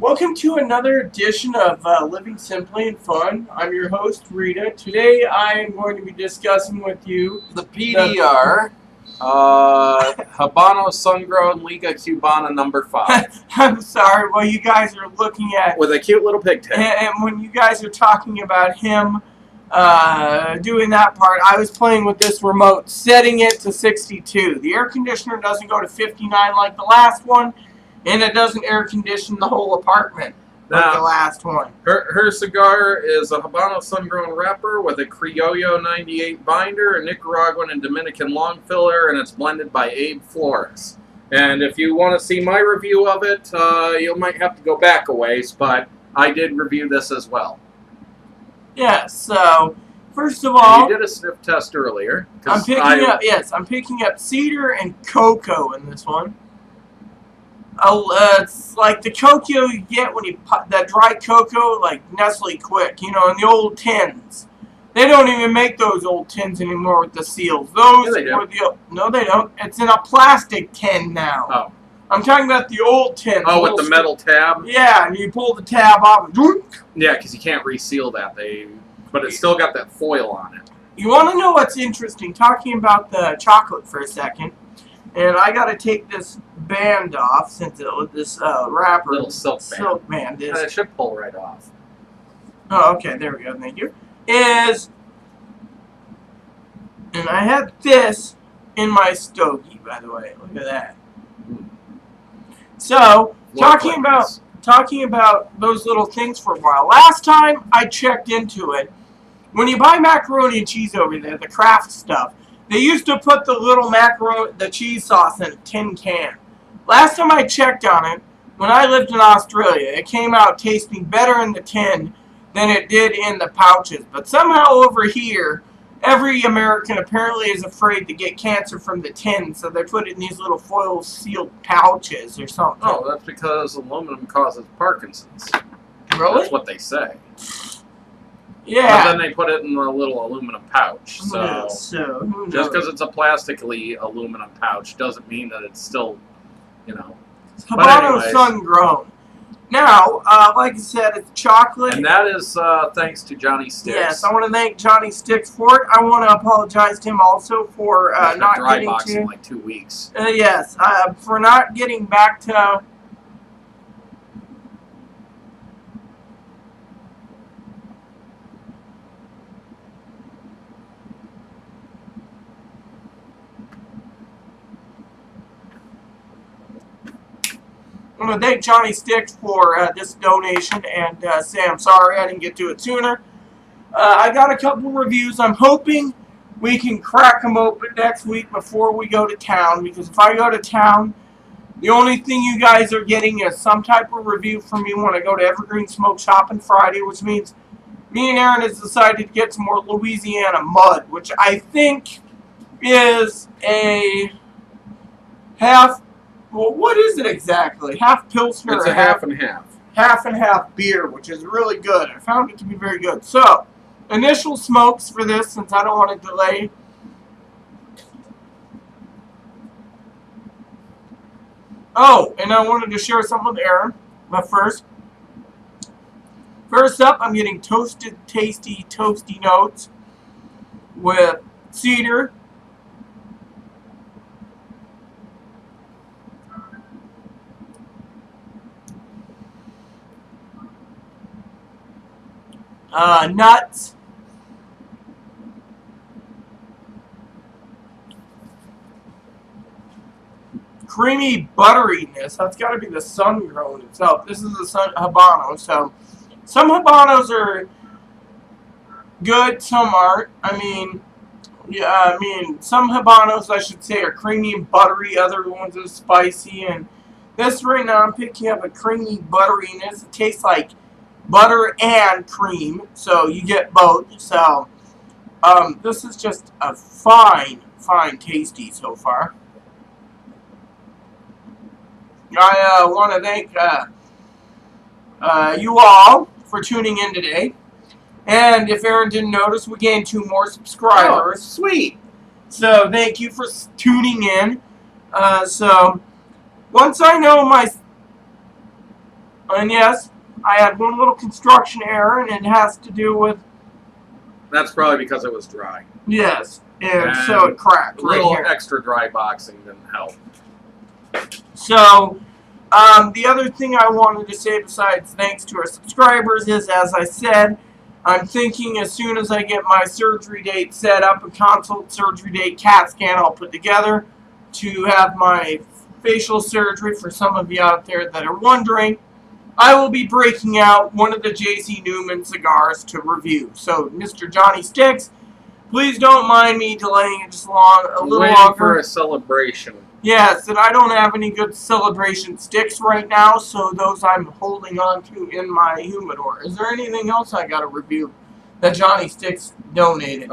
Welcome to another edition of Living Simply and Fun. I'm your host, Rita. Today I am going to be discussing with you the PDR Habano Sun-Grown Liga Cubana number 5. I'm sorry, well, you guys are looking at... With a cute little pigtail. And when you guys are talking about him doing that part, I was playing with this remote, setting it to 62. The air conditioner doesn't go to 59 like the last one, and it doesn't air condition the whole apartment like the last one. Her cigar is a Habano Sun-Grown wrapper with a Criollo 98 binder, a Nicaraguan and Dominican long filler, and it's blended by Abe Flores. And if you want to see my review of it, you might have to go back a ways, but I did review this as well. Yes, so first of all, and you did a sniff test earlier. I'm picking up cedar and cocoa in this one. It's like the cocoa you get when you pop that dry cocoa, like Nestle Quick, you know, in the old tins. They don't even make those old tins anymore with the seals. Those yeah, they do. No, they don't. It's in a plastic tin now. Oh. I'm talking about the old tin. Oh, with the metal tab? Yeah, and you pull the tab off. Yeah, because you can't reseal that. But it's still got that foil on it. You want to know what's interesting? Talking about the chocolate for a second. And I got to take this band off since this wrapper. Little silk band is. It should pull right off. Oh, okay. There we go. Thank you. And I had this in my stogie, by the way. Look at that. So, talking about those little things for a while. Last time I checked into it, when you buy macaroni and cheese over there, the Kraft stuff, they used to put the cheese sauce in a tin can. Last time I checked on it, when I lived in Australia, it came out tasting better in the tin than it did in the pouches. But somehow over here, every American apparently is afraid to get cancer from the tin, so they put it in these little foil sealed pouches or something. Oh, that's because aluminum causes Parkinson's. Really? That's what they say. Yeah. But then they put it in a little aluminum pouch. So just because it's a plastically aluminum pouch doesn't mean that it's still, you know. Habano Sun-Grown. Now, like I said, it's chocolate. And that is thanks to Johnny Sticks. Yes, I want to thank Johnny Sticks for it. I want to apologize to him also for not getting to... in like 2 weeks. Yes, for not getting back to... I'm going to thank Johnny Sticks for this donation and say I'm sorry I didn't get to it sooner. I got a couple reviews. I'm hoping we can crack them open next week before we go to town, because if I go to town, the only thing you guys are getting is some type of review from me when I go to Evergreen Smoke Shopping Friday, which means me and Aaron has decided to get some more Louisiana mud, which I think is a half... Well, what is it exactly? Half Pilsner? It's a half and half. Half and half beer, which is really good. I found it to be very good. So, initial smokes for this, since I don't want to delay. Oh, and I wanted to share something with Aaron. But first up, I'm getting toasted, tasty, toasty notes with cedar, nuts, creamy butteriness. That's got to be the sun-grown itself. This is the Habano. So some Habanos are good, some aren't. Some Habanos, I should say, are creamy and buttery. Other ones are spicy. And this right now, I'm picking up a creamy butteriness. It tastes like butter and cream, so you get both. So this is just a fine tasty so far. I want to thank you all for tuning in today. And if Aaron didn't notice, we gained 2 more subscribers. Oh, sweet. So thank you for tuning in. So once I know And yes, I had one little construction error, and it has to do with... That's probably because it was dry. Yes, and so it cracked A little right here. extra dry boxing didn't help. So, the other thing I wanted to say besides thanks to our subscribers is, as I said, I'm thinking as soon as I get my surgery date set up, a consult surgery date, CAT scan all put together, to have my facial surgery. For some of you out there that are wondering, I will be breaking out one of the J.C. Newman cigars to review. So, Mr. Johnny Sticks, please don't mind me delaying it just a little Waiting longer. for a celebration. Yes, and I don't have any good celebration sticks right now, so those I'm holding on to in my humidor. Is there anything else I got to review that Johnny Sticks donated?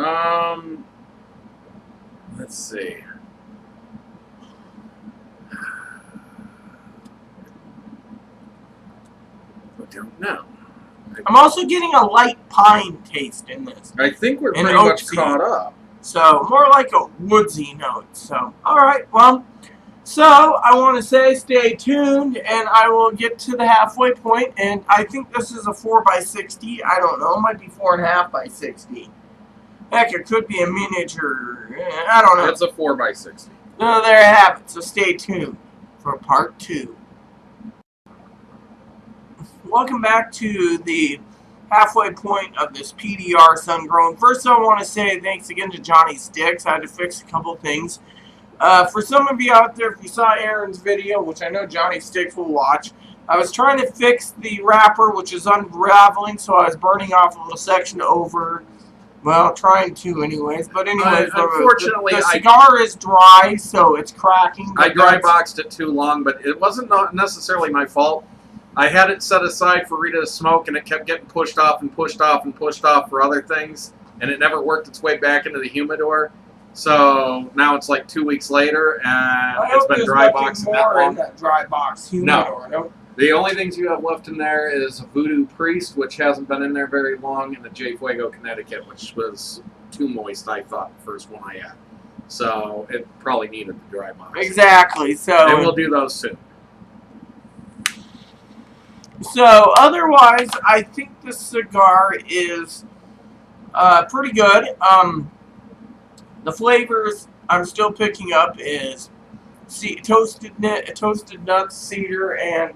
Let's see. I don't know. I'm also getting a light pine taste in this. I think we're And pretty much oaksy. caught up. So, more like a woodsy note. So, alright, well, so I want to say stay tuned, and I will get to the halfway point, and I think this is a 4x60. I don't know, it might be 4.5 by 60. Heck, it could be a miniature. I don't know. It's a 4x60. No, there you have it. So stay tuned for part 2. Welcome back to the halfway point of this PDR Sun-Grown. First, I want to say thanks again to Johnny Sticks. I had to fix a couple things. For some of you out there, if you saw Aaron's video, which I know Johnny Sticks will watch, I was trying to fix the wrapper, which is unraveling, so I was burning off a little section over... Well, trying to anyways. But anyways, unfortunately, the cigar is dry, so it's cracking. I dry boxed it too long, but it wasn't necessarily my fault. I had it set aside for Rita to smoke, and it kept getting pushed off and pushed off and pushed off for other things, and it never worked its way back into the humidor. So now it's like 2 weeks later, and it's been dry boxing that long. In that dry box humidor. No. The only things you have left in there is a Voodoo Priest, which hasn't been in there very long, and a J Fuego Connecticut, which was too moist, I thought, the first one I had. So it probably needed the dry box. Exactly. So. And we'll do those soon. So otherwise, I think this cigar is pretty good. The flavors I'm still picking up is toasted nuts, cedar, and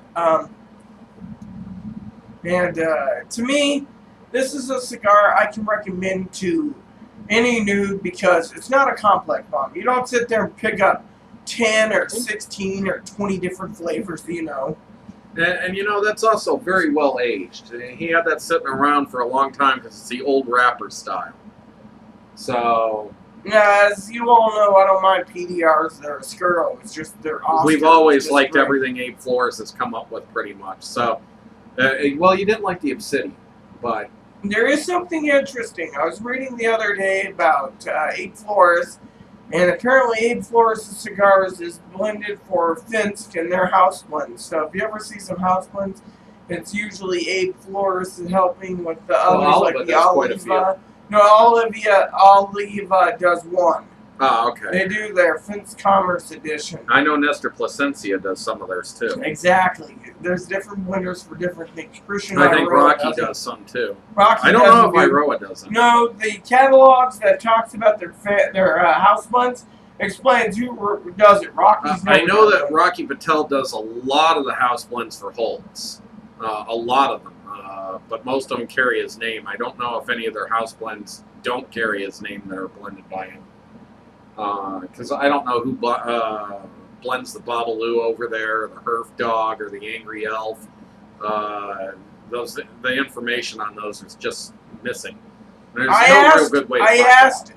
to me, this is a cigar I can recommend to any nude because it's not a complex bomb. You don't sit there and pick up 10 or 16 or 20 different flavors, you know. And you know, that's also very well aged. He had that sitting around for a long time because it's the old wrapper style. So... As you all know, I don't mind PDRs. They're a Skuro. It's just they're awesome. We've always liked everything Abe Flores has come up with, pretty much. So, well, you didn't like the Obsidian, but there is something interesting. I was reading the other day about Abe Flores, and apparently Abe Flores' cigars is blended for Finsk and their house blends. So if you ever see some house blends, it's usually Abe Flores helping with the others, like the Oliva. No, Oliva does one. Oh, okay. They do their Finsk Commerce Edition. I know Nestor Plasencia does some of theirs too. Exactly. There's different blenders for different things. Christian I think Iroa Rocky does some too. Rocky I don't know if Iroa does them. No, the catalogs that talks about their house blends explains who does it. Rocky's I know that Rocky Patel does a lot of the house blends for Holtz. A lot of them. But most of them carry his name. I don't know if any of their house blends don't carry his name that are blended by him. Because I don't know who blends the Babalu over there, or the Herf Dog, or the Angry Elf. The information on those is just missing. There's no real good way to find out. I asked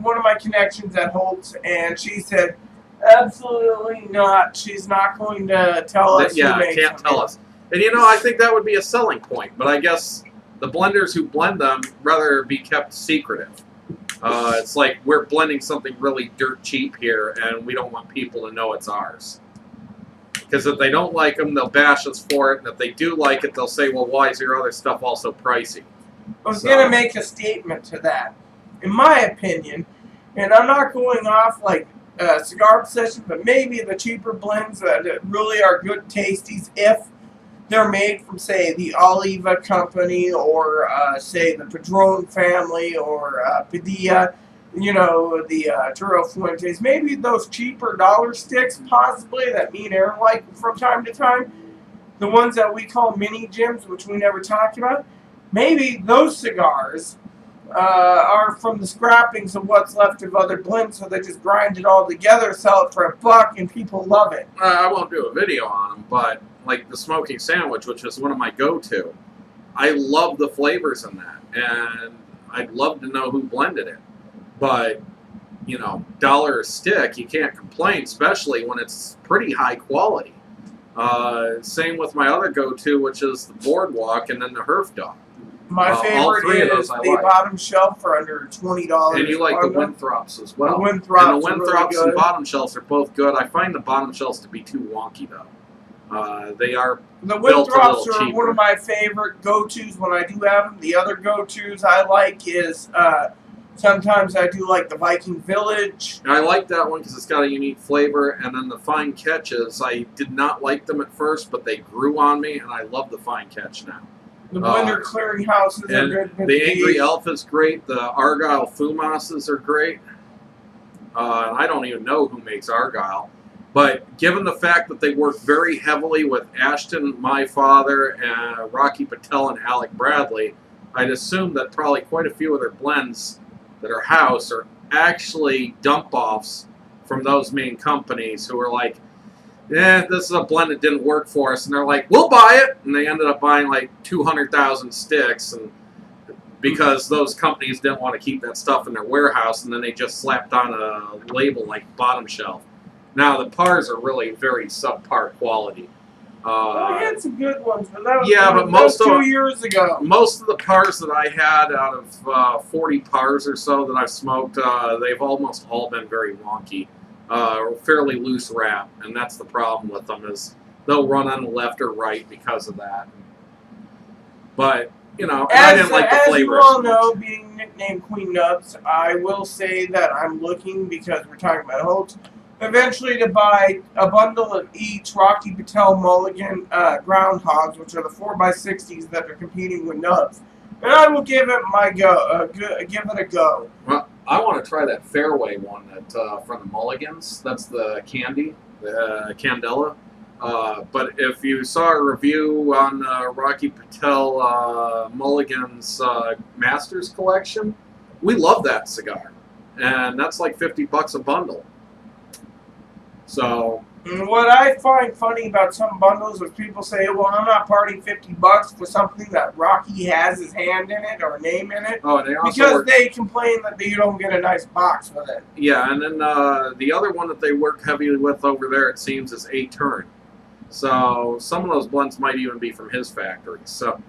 one of my connections at Holtz, and she said, absolutely not. She's not going to tell us. Yeah, can't tell us. And you know, I think that would be a selling point, but I guess the blenders who blend them rather be kept secretive. It's like we're blending something really dirt cheap here, and we don't want people to know it's ours. Because if they don't like them, they'll bash us for it, and if they do like it, they'll say, well, why is your other stuff also pricey? I was going to make a statement to that. In my opinion, and I'm not going off like Cigar Obsession, but maybe the cheaper blends that really are good tasties, if they're made from, say, the Oliva Company or, say, the Padron family or Padilla, you know, the Turo Fuentes. Maybe those cheaper dollar sticks, possibly, that mean air like from time to time. The ones that we call mini gems, which we never talked about. Maybe those cigars are from the scrappings of what's left of other blends, so they just grind it all together, sell it for $1, and people love it. I won't do a video on them, but like the smoking sandwich, which is one of my go-to, I love the flavors in that, and I'd love to know who blended it. But, you know, dollar a stick, you can't complain, especially when it's pretty high quality. Same with my other go-to, which is the Boardwalk and then the Herf Dog. My favorite is the bottom shelf for under $20. And you like the Winthrops as well. The Winthrops, and the Winthrops really and bottom shelves are both good. I find the bottom shelves to be too wonky, though. They are the built Winthrops a are cheaper. one of my favorite go-tos when I do have them. The other go-tos I like is sometimes I do like the Viking Village. I like that one because it's got a unique flavor. And then the Fine Catches, I did not like them at first, but they grew on me, and I love the Fine Catch now. The Blender Clearinghouses are good. The Angry Elf is great. The Argyle Fumoses are great. And I don't even know who makes Argyle. But given the fact that they work very heavily with Ashton, my father, and Rocky Patel and Alec Bradley, I'd assume that probably quite a few of their blends that are house are actually dump-offs from those main companies who are like, this is a blend that didn't work for us. And they're like, we'll buy it. And they ended up buying like 200,000 sticks and because those companies didn't want to keep that stuff in their warehouse. And then they just slapped on a label like bottom shelf. Now, the pars are really very subpar quality. I had some good ones, but that was, but most of 2 years ago. Most of the pars that I had out of 40 pars or so that I've smoked, they've almost all been very wonky. Fairly loose wrap, and that's the problem with them is they'll run on the left or right because of that. But you know, I didn't like the flavor. As you all know, being nicknamed Queen Nubs, I will say that I'm looking, because we're talking about Holtz, eventually to buy a bundle of each Rocky Patel Mulligan Groundhogs, which are the 4x60s that are competing with Nubs, and I will give it my go. Give it a go. Well, I want to try that Fairway one that from the Mulligans. That's the candy, the Candela. But if you saw a review on Rocky Patel Mulligan's Masters collection, we love that cigar, and that's like $50 a bundle. So what I find funny about some bundles is people say, well, I'm not parting $50 for something that Rocky has his hand in it or name in it. Oh, and they also because they complain that you don't get a nice box with it. Yeah, and then the other one that they work heavily with over there, it seems, is A Turn. So some of those blends might even be from his factory. So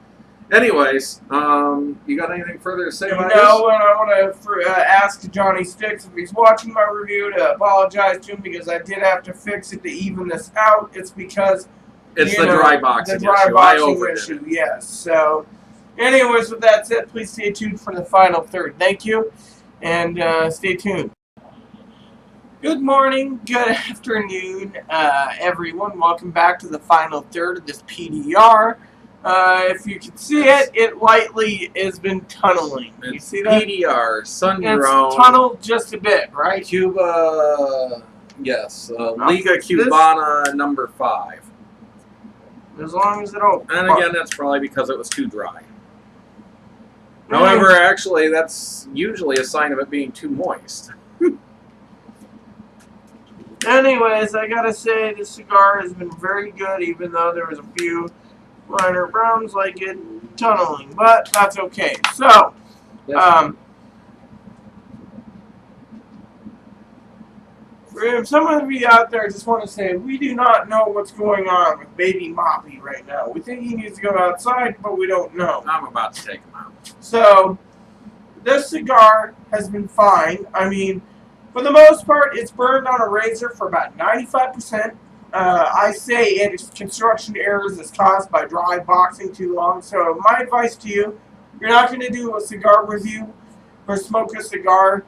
anyways, you got anything further to say about this? No, and I want to ask Johnny Sticks if he's watching my review to apologize to him, because I did have to fix it to even this out. It's because it's the dry boxing issue. I overdid it. Yes. So anyways, with that said, please stay tuned for the final third. Thank you, and stay tuned. Good morning, good afternoon, everyone. Welcome back to the final third of this PDR. If you can see it, it lightly has been tunneling. You see that? PDR, sun-grown. It's tunneled just a bit, right? Cuba, yes. Liga Cubana number 5. As long as it don't. And again, that's probably because it was too dry. However, actually, that's usually a sign of it being too moist. Anyways, I gotta say, this cigar has been very good, even though there was a few minor browns like it tunneling, but that's okay. So, for some of you out there, I just want to say, we do not know what's going on with Baby Moppy right now. We think he needs to go outside, but we don't know. I'm about to take him out. So, this cigar has been fine. I mean, for the most part, it's burned on a razor for about 95%. I say its construction errors is caused by dry boxing too long. So my advice to you, you're not going to do a cigar review or smoke a cigar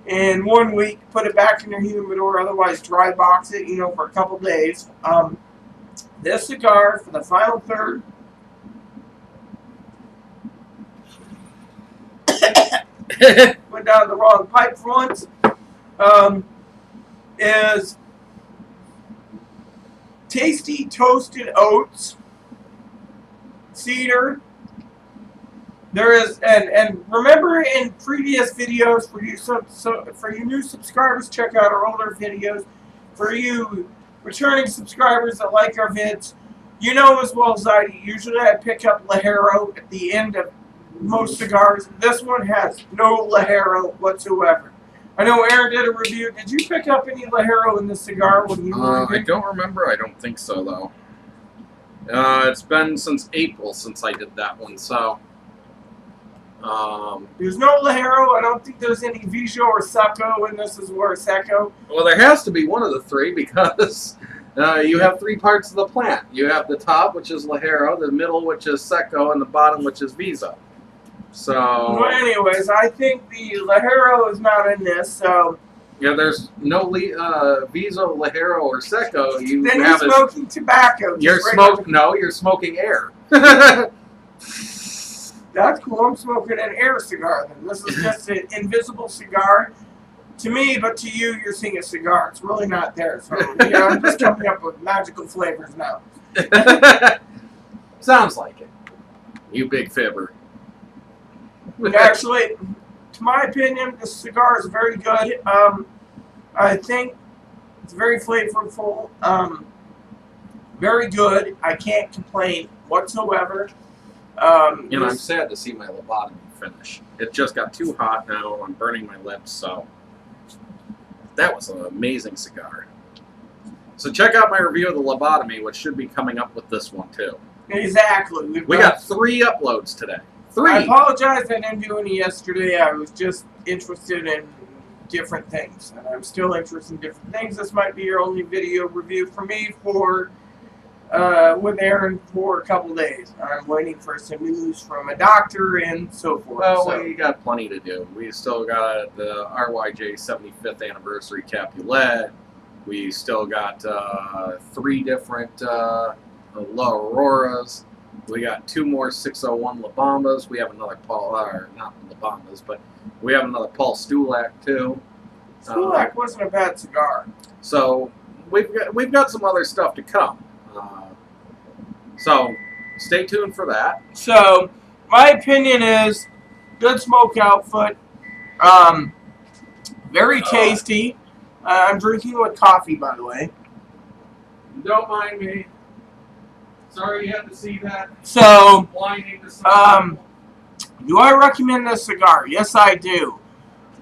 in 1 week, put it back in your humidor, otherwise dry box it, for a couple days. this cigar for the final third went down the wrong pipe for once. Is tasty toasted oats, cedar. There is, and remember in previous videos for you for you new subscribers, check out our older videos. For you returning subscribers that like our vids, you know as well as I do, usually I pick up Ligero at the end of most cigars. This one has no Ligero whatsoever. I know Aaron did a review. Did you pick up any Ligero in this cigar when you were I don't remember. I don't think so, though. It's been since April since I did that one, so... there's no Ligero. I don't think there's any Vijo or Seco in this as well, Seco. Well, there has to be one of the three because you have three parts of the plant. You have the top, which is Ligero, the middle, which is Seco, and the bottom, which is Viso. So... Well, anyways, I think the Ligero is not in this, so... Yeah, there's no Viso, Ligero, or Seco. Then you're smoking tobacco. You're smoking air. That's cool. I'm smoking an air cigar then. This is just an invisible cigar to me, but to you, you're seeing a cigar. It's really not there. So yeah, I'm just coming up with magical flavors now. Sounds like it. You big fibber. Actually, to my opinion, this cigar is very good. I think it's very flavorful. Very good. I can't complain whatsoever. I'm sad to see my lobotomy finish. It just got too hot now. I'm burning my lips, so that was an amazing cigar. So check out my review of the lobotomy, which should be coming up with this one too. Exactly. We got 3 uploads today. 3. I apologize I didn't do any yesterday. I was just interested in different things, and I'm still interested in different things. This might be your only video review for me for with Aaron for a couple days. I'm waiting for some news from a doctor and so forth. Well, so. we got plenty to do. We still got the RYJ 75th anniversary Capulet. We still got 3 different La Auroras. We got 2 more 601 La Bambas. We have another Paul, not La Bambas, but we have another Paul Stulak too. Stulak wasn't a bad cigar. So we've got some other stuff to come. So stay tuned for that. So my opinion is good smoke output. Very tasty. I'm drinking with coffee, by the way. Don't mind me. Sorry you had to see that. So, Blinding to some do I recommend this cigar? Yes, I do.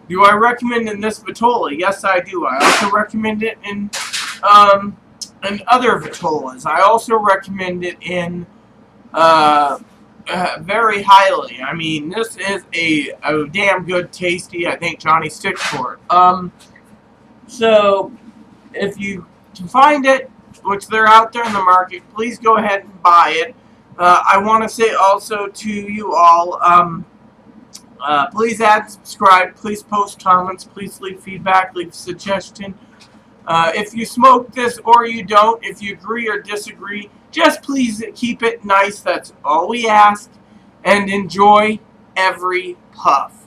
Do I recommend in this Vitola? Yes, I do. I also recommend it in other Vitolas. I also recommend it in very highly. I mean, this is a damn good tasty. I think Johnny sticks for it. So, if you can find it, which they're out there in the market, please go ahead and buy it. I want to say also to you all, please add, subscribe, please post comments, please leave feedback, leave suggestion. If you smoke this or you don't, if you agree or disagree, just please keep it nice. That's all we ask. And enjoy every puff.